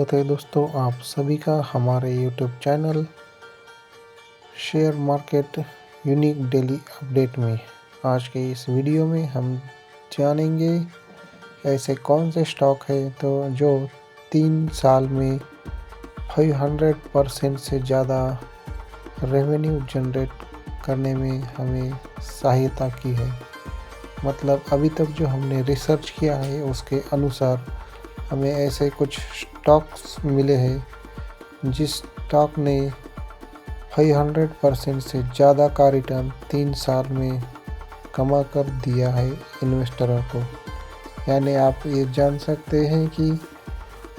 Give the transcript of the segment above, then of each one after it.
स्वागत है दोस्तों आप सभी का हमारे YouTube channel share market unique daily update में। आज के इस वीडियो में हम जानेंगे ऐसे कौन से स्टॉक है तो जो 3 साल में 500% से ज़्यादा रेवेन्यू जनरेट करने में हमें सहायता की है। मतलब अभी तक जो हमने रिसर्च किया है उसके अनुसार हमें ऐसे कुछ स्टॉक्स मिले हैं जिस स्टॉक ने 500% से ज़्यादा का रिटर्न 3 साल में कमा कर दिया है इन्वेस्टरों को। यानी आप ये जान सकते हैं कि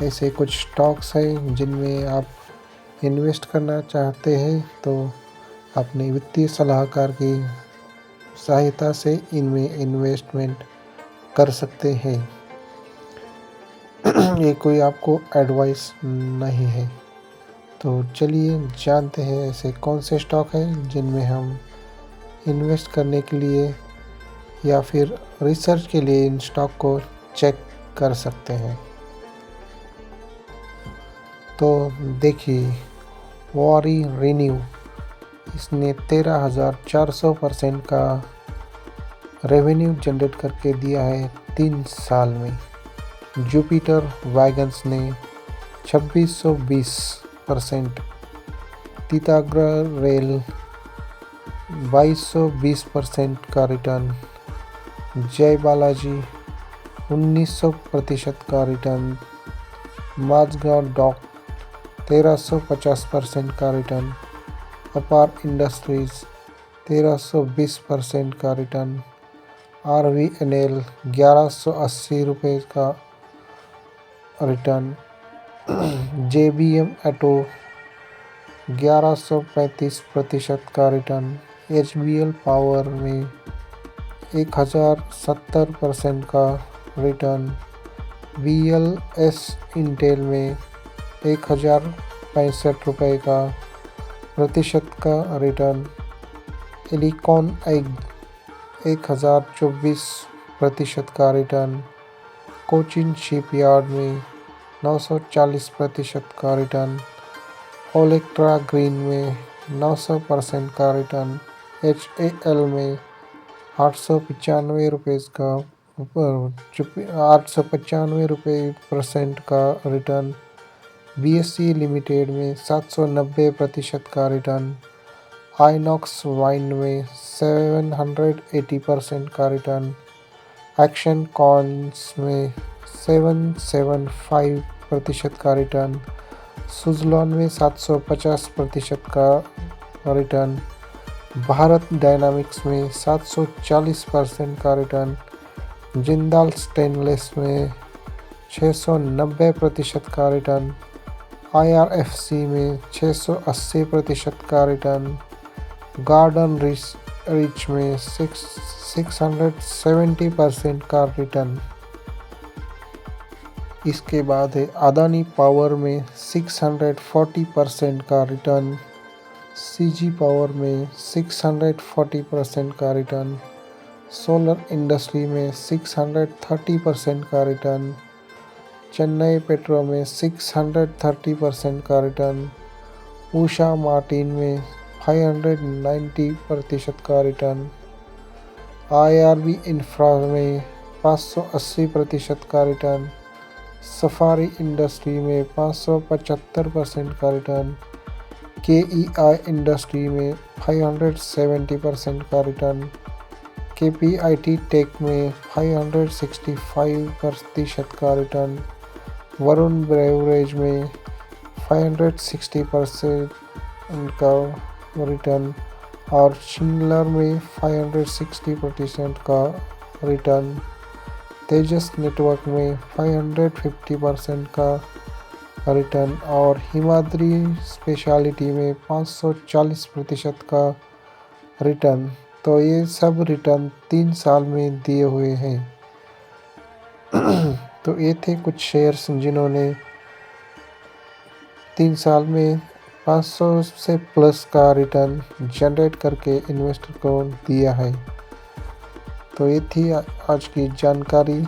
ऐसे कुछ स्टॉक्स हैं जिनमें आप इन्वेस्ट करना चाहते हैं तो अपने वित्तीय सलाहकार की सहायता से इनमें इन्वेस्टमेंट कर सकते हैं। ये कोई आपको एडवाइस नहीं है। तो चलिए जानते हैं ऐसे कौन से स्टॉक हैं जिनमें हम इन्वेस्ट करने के लिए या फिर रिसर्च के लिए इन स्टॉक को चेक कर सकते हैं। तो देखिए वॉरी रिन्यू इसने 13,400% का रेवेन्यू जनरेट करके दिया है 3 साल में। जुपिटर वैगन्स ने 2620%, तीतागढ़ रेल 2220% का रिटर्न, जय बालाजी 1900% का रिटर्न, माझगांव डॉक 1350% का रिटर्न, अपार इंडस्ट्रीज 1320% का रिटर्न, RVNL 1180 रुपये का रिटर्न, JBM ऑटो 1135% का रिटर्न, HBL पावर में 1070% का रिटर्न, BLS इंटेल में 1065 रुपये का प्रतिशत का रिटर्न, एलिकॉन एग 1024% का रिटर्न, कोचिन शिपयार्ड में 940% का रिटर्न, ओलेक्ट्रा ग्रीन में 900% का रिटर्न, HAL में 895 रुपये का 895% का रिटर्न, BSE लिमिटेड में 790% का रिटर्न, आइनॉक्स वाइन में 780% का रिटर्न, एक्शन कॉन्स में 775% का रिटर्न, सुज़लॉन में 750% का रिटर्न, भारत डायनामिक्स में 740% का रिटर्न, जिंदाल स्टेनलेस में 690% का रिटर्न, IRFC में 680% का रिटर्न, गार्डन रिच में 670% का रिटर्न। इसके बाद है अदानी पावर में 640% का रिटर्न, CG पावर में 640% का रिटर्न, सोलर इंडस्ट्री में 630% का रिटर्न, चेन्नई पेट्रो में 630% का रिटर्न, उषा मार्टिन में 590% का रिटर्न, IRB इंफ्रा में 580% का रिटर्न, सफारी इंडस्ट्री में 575% का रिटर्न, KEI इंडस्ट्री में 570% का रिटर्न, KPIT टेक में 565% का रिटर्न, वरुण ब्रेवरेज में 560% का रिटर्न और शिंगलर में 560% का रिटर्न, तेजस नेटवर्क में 550% का रिटर्न और हिमाद्री स्पेशलिटी में 540% का रिटर्न। तो ये सब रिटर्न 3 साल में दिए हुए हैं। तो ये थे कुछ शेयर्स जिन्होंने 3 साल में 500 से प्लस का रिटर्न जनरेट करके इन्वेस्टर को दिया है। तो ये थी आज की जानकारी।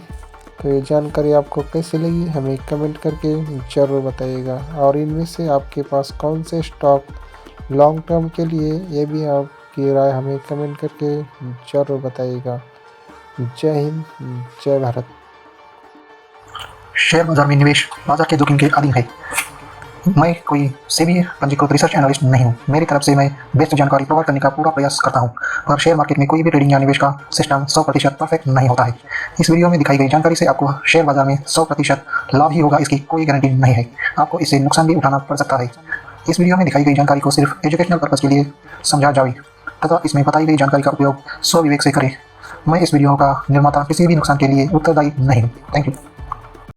तो ये जानकारी आपको कैसी लगी हमें कमेंट करके ज़रूर बताइएगा, और इनमें से आपके पास कौन से स्टॉक लॉन्ग टर्म के लिए, ये भी आपकी राय हमें कमेंट करके ज़रूर बताइएगा। जय हिंद, जय भारत। शेयर बाजार में निवेश बाजार के जोखिम के अधीन है। मैं कोई सेबी पंजीकृत रिसर्च एनालिस्ट नहीं हूँ। मेरी तरफ से मैं बेस्ट जानकारी प्रोवाइड करने का पूरा प्रयास करता हूँ, पर शेयर मार्केट में कोई भी ट्रेडिंग या निवेश का सिस्टम 100% परफेक्ट नहीं होता है। इस वीडियो में दिखाई गई जानकारी से आपको शेयर बाजार में 100% लाभ ही होगा, इसकी कोई गारंटी नहीं है। आपको इससे नुकसान भी उठाना पड़ सकता है। इस वीडियो में दिखाई गई जानकारी को सिर्फ एजुकेशनल पर्पज़ के लिए समझा जाए तथा इसमें बताई गई जानकारी का उपयोग स्वविवेक से करें। मैं इस वीडियो का निर्माता किसी भी नुकसान के लिए उत्तरदायी नहीं हूँ। Thank you.